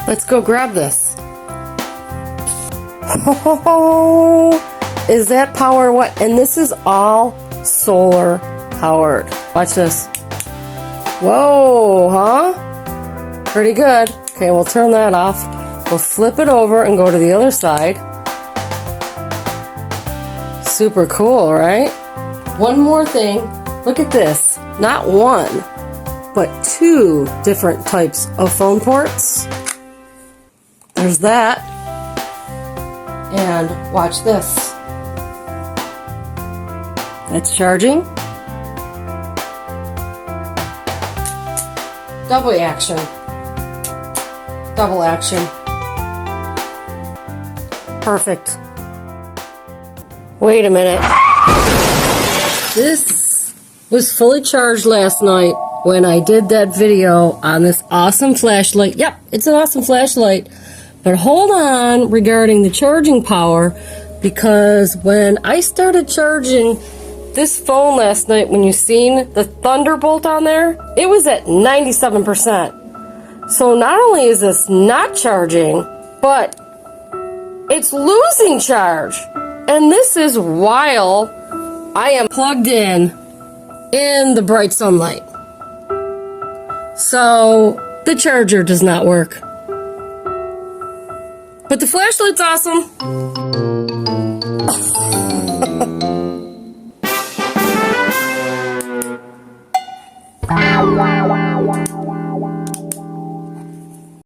Let's go grab this. Oh, is that power what? And this is all solar powered. Watch this. Whoa, huh? Pretty good. Okay, we'll turn that off. We'll flip it over and go to the other side. Super cool, right? One more thing. Look at this. Not one, but 2 different types of phone ports. There's that. And watch this. That's charging. Double action. Double action. Perfect. Wait a minute. This was fully charged last night when I did that video on this awesome flashlight. Yep, it's an awesome flashlight. But hold on regarding the charging power, because when I started charging this phone last night, when you seen the Thunderbolt on there, it was at 97%. So not only is this not charging, but it's losing charge. And this is while I am plugged in the bright sunlight. So the charger does not work. But the flashlight's awesome.